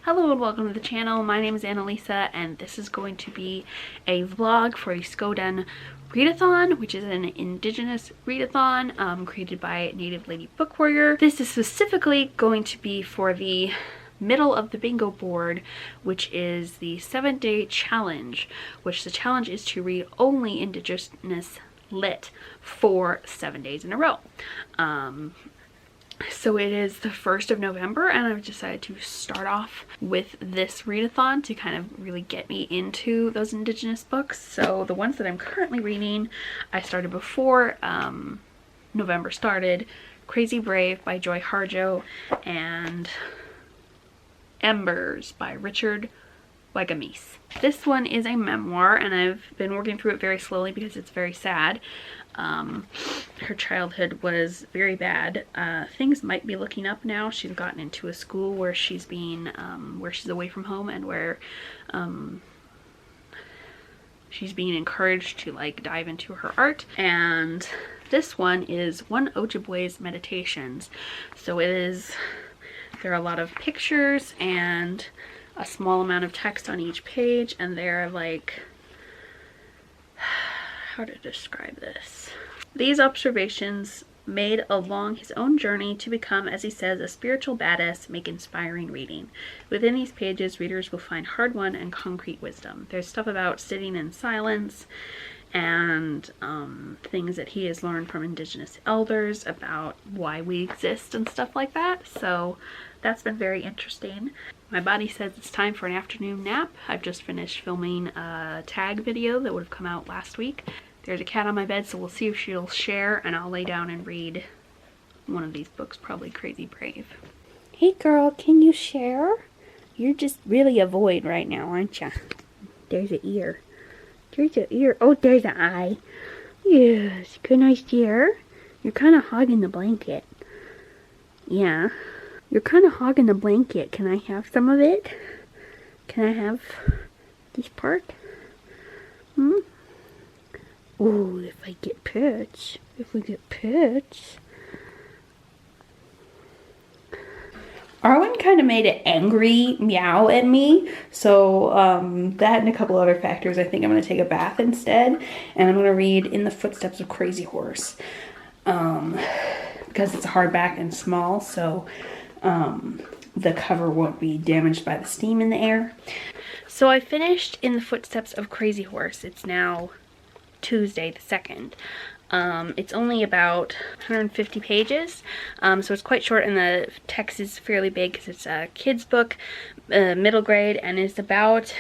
Hello and welcome to the channel. My name is Annalisa and this is going to be a vlog for a Skoden readathon, which is an indigenous readathon created by Native Lady Book Warrior. This is specifically going to be for the middle of the bingo board, which is the 7-day challenge, which the challenge is to read only indigenous lit for 7 days in a row. So it is the 1st of November and I've decided to start off with this readathon to kind of really get me into those indigenous books. So the ones that I'm currently reading, I started before November started. Crazy Brave by Joy Harjo and Embers by Richard Wagamis. This one is a memoir and I've been working through it very slowly because it's very sad. Her childhood was very bad. Things might be looking up now. She's gotten into a school where she's being where she's away from home and where she's being encouraged to like dive into her art. And this one is One Ojibwe's Meditations. So there are a lot of pictures and a small amount of text on each page, and they're like, how to describe this? These observations made along his own journey to become, as he says, a spiritual badass make inspiring reading. Within these pages, readers will find hard-won and concrete wisdom. There's stuff about sitting in silence and things that he has learned from indigenous elders about why we exist and stuff like that. So that's been very interesting. My body says it's time for an afternoon nap. I've just finished filming a tag video that would have come out last week. There's a cat on my bed, so we'll see if she'll share, and I'll lay down and read one of these books, probably Crazy Brave. Hey girl, can you share? You're just really a void right now, aren't ya? There's an ear. There's an ear. Oh, there's an eye. Yes, can I share? You're kind of hogging the blanket. Yeah. You're kind of hogging the blanket. Can I have some of it? Can I have this part? Oh, if I get pets. If we get pets. Arwen kind of made an angry meow at me. So that and a couple other factors, I think I'm going to take a bath instead. And I'm going to read In the Footsteps of Crazy Horse. Because it's a hardback and small, so the cover won't be damaged by the steam in the air. So I finished In the Footsteps of Crazy Horse. It's now Tuesday the 2nd. It's only about 150 pages, so it's quite short and the text is fairly big because it's a kid's book, middle grade, and it's about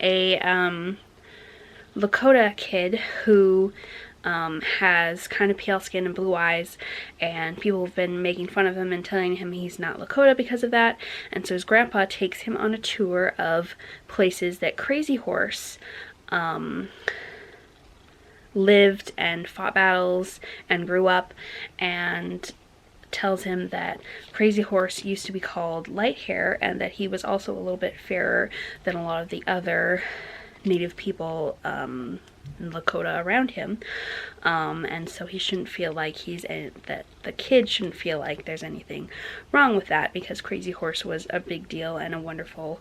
a Lakota kid who has kind of pale skin and blue eyes, and people have been making fun of him and telling him he's not Lakota because of that. And so his grandpa takes him on a tour of places that Crazy Horse lived and fought battles and grew up, and tells him that Crazy Horse used to be called Light Hair and that he was also a little bit fairer than a lot of the other Native people in Lakota around him, and so he shouldn't feel like that the kid shouldn't feel like there's anything wrong with that, because Crazy Horse was a big deal and a wonderful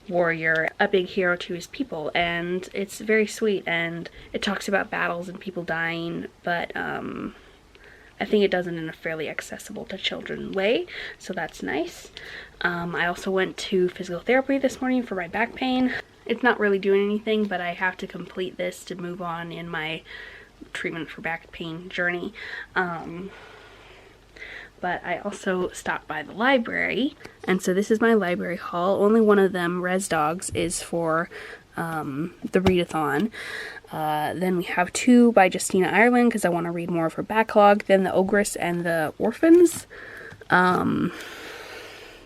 warrior, a big hero to his people. And it's very sweet, and it talks about battles and people dying, but I think it does it in a fairly accessible to children way, so that's nice. I also went to physical therapy this morning for my back pain. It's not really doing anything, but I have to complete this to move on in my treatment for back pain journey. But I also stopped by the library, and so this is my library haul. Only one of them, Res Dogs, is for the readathon. Then we have 2 by Justina Ireland because I want to read more of her backlog. Then The Ogress and the Orphans,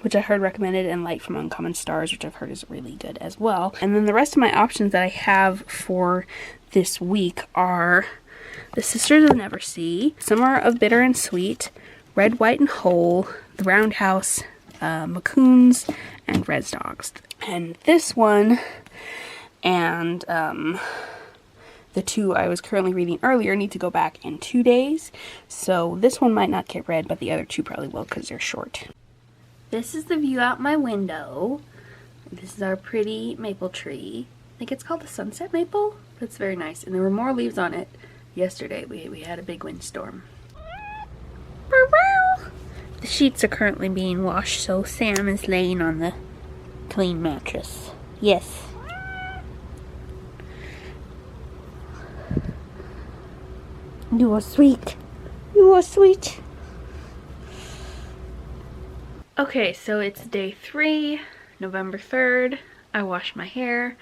which I heard recommended, and Light from Uncommon Stars, which I've heard is really good as well. And then the rest of my options that I have for this week are The Sisters of Neversea, Summer of Bitter and Sweet, Red, White, and Whole, The Roundhouse, Macoons, and Res Dogs. And this one and the 2 I was currently reading earlier need to go back in 2 days. So this one might not get read, but the other 2 probably will because they're short. This is the view out my window. This is our pretty maple tree. I think it's called the sunset maple. That's very nice. And there were more leaves on it yesterday. We had a big windstorm. The sheets are currently being washed, so Sam is laying on the clean mattress. Yes. You are sweet. You are sweet. Okay, so it's day 3, November 3rd. I washed my hair.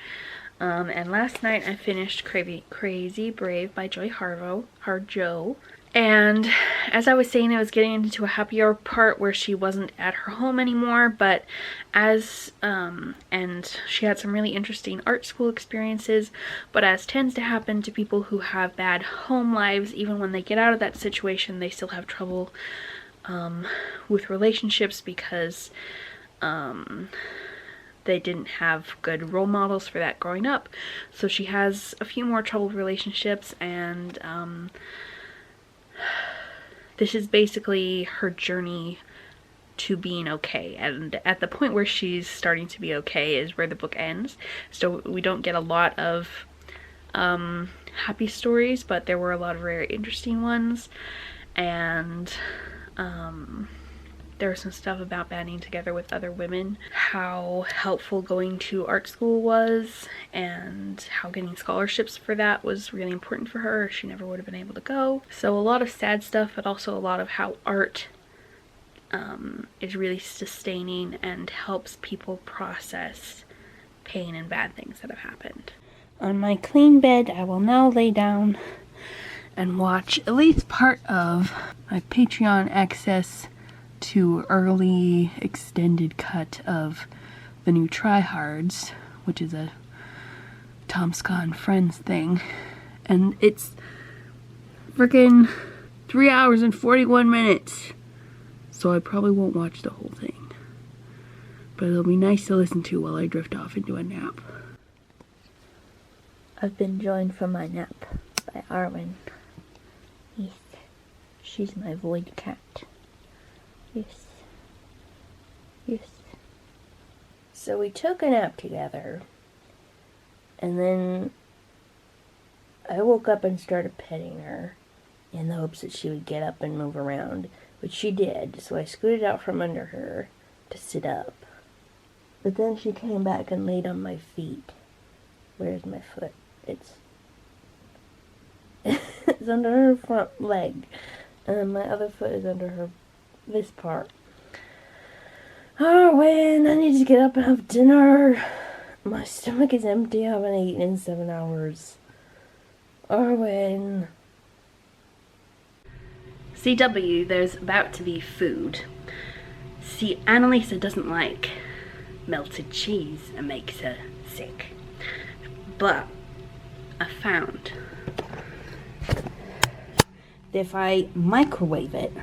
And last night I finished Crazy Brave by Joy Harjo. And as I was saying, I was getting into a happier part where she wasn't at her home anymore, but and she had some really interesting art school experiences, but as tends to happen to people who have bad home lives, even when they get out of that situation, they still have trouble with relationships because they didn't have good role models for that growing up. So she has a few more troubled relationships, and this is basically her journey to being okay, and at the point where she's starting to be okay is where the book ends. So we don't get a lot of happy stories, but there were a lot of very interesting ones, and there was some stuff about banding together with other women, how helpful going to art school was, and how getting scholarships for that was really important for her. She never would have been able to go. So a lot of sad stuff, but also a lot of how art is really sustaining and helps people process pain and bad things that have happened. On my clean bed, I will now lay down and watch at least part of my Patreon access to early extended cut of the new Tryhards, which is a Tom Scott and Friends thing, and it's freaking 3 hours and 41 minutes, so I probably won't watch the whole thing, but it'll be nice to listen to while I drift off into a nap. I've been joined from my nap by Arwen. Yes, she's my void cat. Yes. Yes. So we took a nap together, and then I woke up and started petting her in the hopes that she would get up and move around, which she did. So I scooted out from under her to sit up. But then she came back and laid on my feet. Where's my foot? It's under her front leg, and my other foot is under her this part. Arwen, I need to get up and have dinner. My stomach is empty. I haven't eaten in 7 hours. Arwen. CW, there's about to be food. See, Annalisa doesn't like melted cheese. It makes her sick. But I found that if I microwave it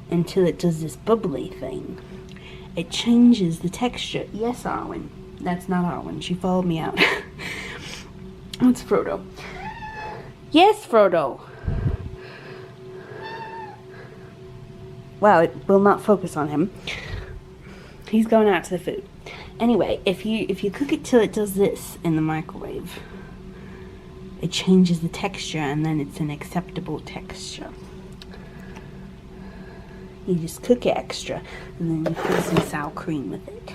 until it does this bubbly thing, it changes the texture. Yes, Arwen. That's not Arwen. She followed me out. It's Frodo. Yes, Frodo. Wow, it will not focus on him. He's going out to the food. Anyway, if you cook it till it does this in the microwave, it changes the texture, and then it's an acceptable texture. You just cook it extra, and then you put some sour cream with it.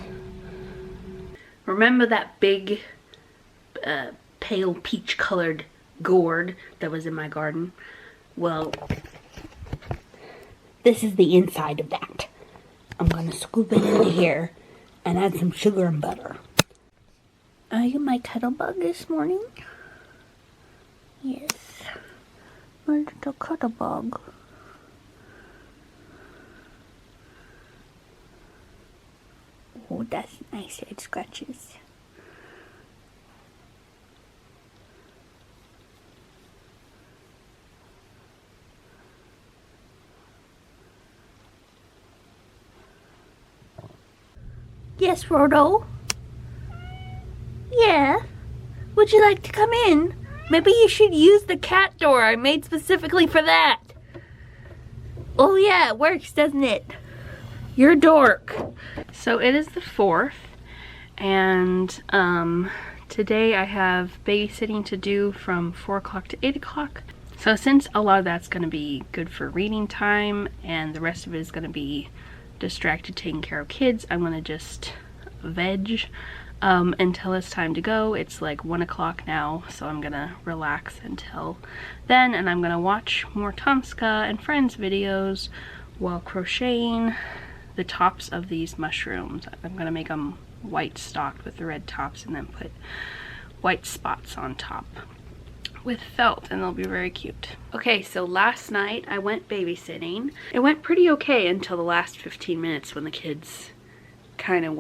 Remember that big, pale peach-colored gourd that was in my garden? Well, this is the inside of that. I'm gonna scoop it into here and add some sugar and butter. Are you my cuddle bug this morning? Yes. My little cuddle bug. Oh, that's nice head scratches. Yes, Frodo? Yeah? Would you like to come in? Maybe you should use the cat door I made specifically for that. Oh yeah, it works, doesn't it? You're a dork. So it is the 4th, And today I have babysitting to do from 4 o'clock to 8 o'clock. So since a lot of that's going to be good for reading time and the rest of it is going to be distracted taking care of kids, I'm going to just veg until it's time to go. It's like 1 o'clock now, so I'm going to relax until then, and I'm going to watch more Tomska and Friends videos while crocheting the tops of these mushrooms. I'm going to make them white stalked with the red tops and then put white spots on top with felt, and they'll be very cute. Okay, so last night I went babysitting. It went pretty okay until the last 15 minutes when the kids kind of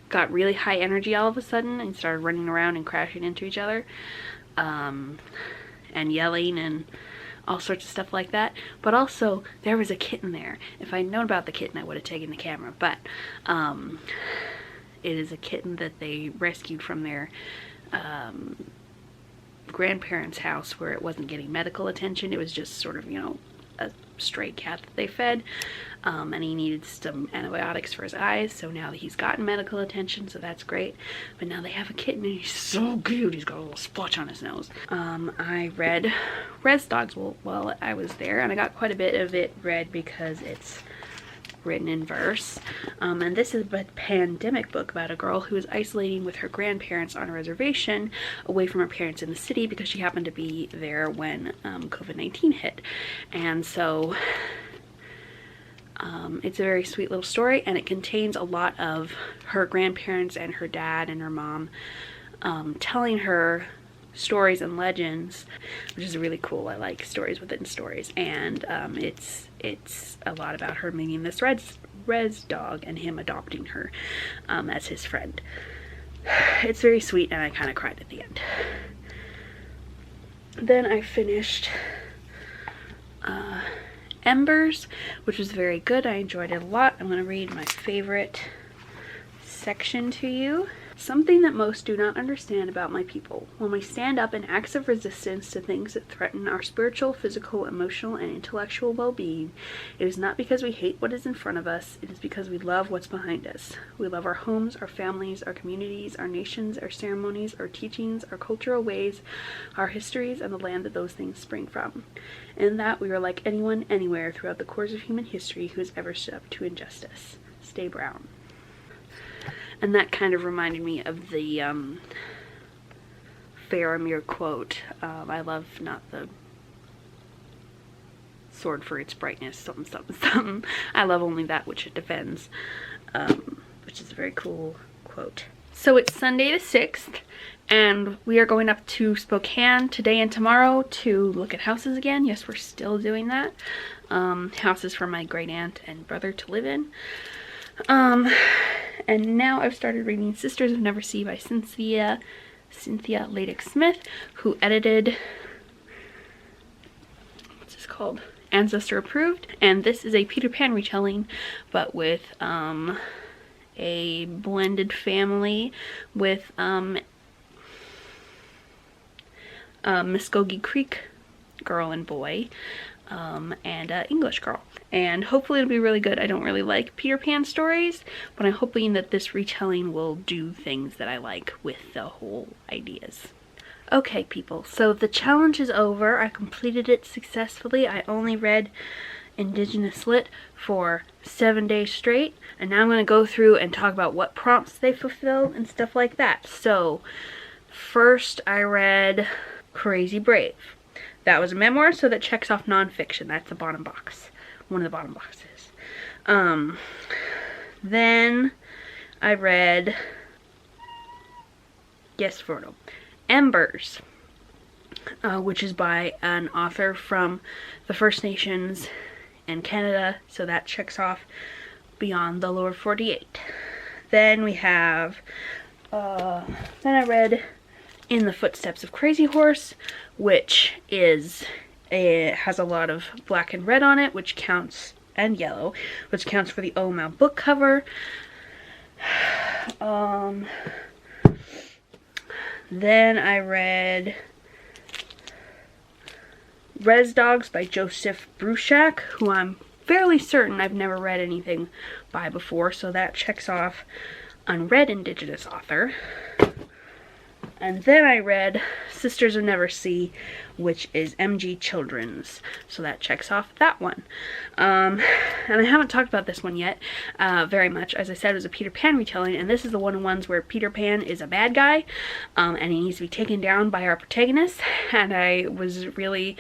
got really high energy all of a sudden and started running around and crashing into each other and yelling and all sorts of stuff like that. But also there was a kitten there. If I'd known about the kitten I would have taken the camera, but it is a kitten that they rescued from their grandparents' house where it wasn't getting medical attention. It was just sort of, you know, a stray cat that they fed, and he needed some antibiotics for his eyes, so now he's gotten medical attention, so that's great. But now they have a kitten and he's so cute. He's got a little splotch on his nose. I read Res Dogs while I was there, and I got quite a bit of it read because it's written in verse, and this is a pandemic book about a girl who is isolating with her grandparents on a reservation away from her parents in the city because she happened to be there when COVID-19 hit. And so it's a very sweet little story, and it contains a lot of her grandparents and her dad and her mom telling her stories and legends, which is really cool. I like stories within stories, and it's a lot about her meeting this res dog and him adopting her as his friend. It's very sweet, and I kind of cried at the end. Then I finished Embers, which was very good. I enjoyed it a lot. I'm going to read my favorite section to you. Something that most do not understand about my people. When we stand up in acts of resistance to things that threaten our spiritual, physical, emotional, and intellectual well-being, it is not because we hate what is in front of us, it is because we love what's behind us. We love our homes, our families, our communities, our nations, our ceremonies, our teachings, our cultural ways, our histories, and the land that those things spring from. In that, we are like anyone, anywhere, throughout the course of human history who has ever stood up to injustice. Stay brown. And that kind of reminded me of the Faramir quote, I love not the sword for its brightness, something, something, something. I love only that which it defends, which is a very cool quote. So it's Sunday the 6th, and we are going up to Spokane today and tomorrow to look at houses again. Yes, we're still doing that. Houses for my great aunt and brother to live in. And now I've started reading Sisters of Never Sea by Cynthia Laddick Smith, who edited, what's this called? Ancestor Approved. And this is a Peter Pan retelling, but with a blended family with Muskogee Creek girl and boy, and English girl. And hopefully it'll be really good. I don't really like Peter Pan stories, but I'm hoping that this retelling will do things that I like with the whole ideas. Okay, people, so the challenge is over. I completed it successfully. I only read Indigenous Lit for 7 days straight, and now I'm going to go through and talk about what prompts they fulfill and stuff like that. So first I read Crazy Brave. That was a memoir, so that checks off nonfiction. That's the bottom box. One of the bottom boxes. Then I read, yes, Frodo, Embers, which is by an author from the First Nations and Canada, so that checks off Beyond the Lower 48. Then we have, then I read In the Footsteps of Crazy Horse, which is, it has a lot of black and red on it, which counts, and yellow, which counts for the OMAL book cover. Then I read Res Dogs by Joseph Bruchac, who I'm fairly certain I've never read anything by before, so that checks off unread Indigenous author. And then I read Sisters of Never Sea, which is M.G. Children's. So that checks off that one. And I haven't talked about this one yet very much. As I said, it was a Peter Pan retelling, and this is the one of the ones where Peter Pan is a bad guy, and he needs to be taken down by our protagonist. And I really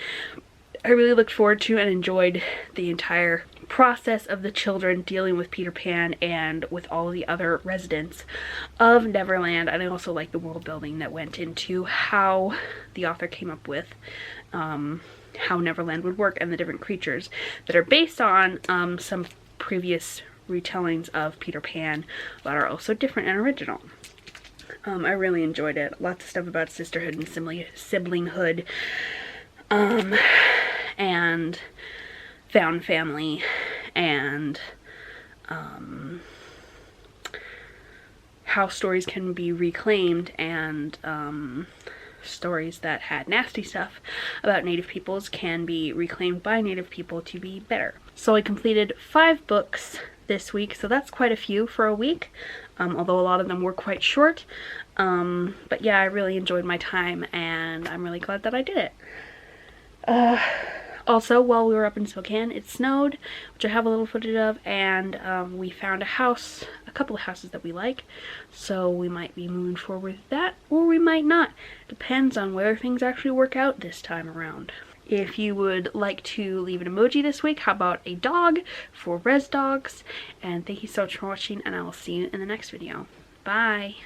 looked forward to and enjoyed the entire process of the children dealing with Peter Pan and with all of the other residents of Neverland. And I also like the world building that went into how the author came up with how Neverland would work and the different creatures that are based on some previous retellings of Peter Pan that are also different and original. I really enjoyed it. Lots of stuff about sisterhood and siblinghood, and found family, and how stories can be reclaimed, and stories that had nasty stuff about Native peoples can be reclaimed by Native people to be better. So I completed 5 books this week, so that's quite a few for a week, although a lot of them were quite short. But yeah, I really enjoyed my time, and I'm really glad that I did it. Also, while we were up in Spokane, it snowed, which I have a little footage of, and we found a couple of houses that we like, so we might be moving forward with that, or we might not. Depends on whether things actually work out this time around. If you would like to leave an emoji this week, how about a dog for Res Dogs? And thank you so much for watching, and I will see you in the next video. Bye!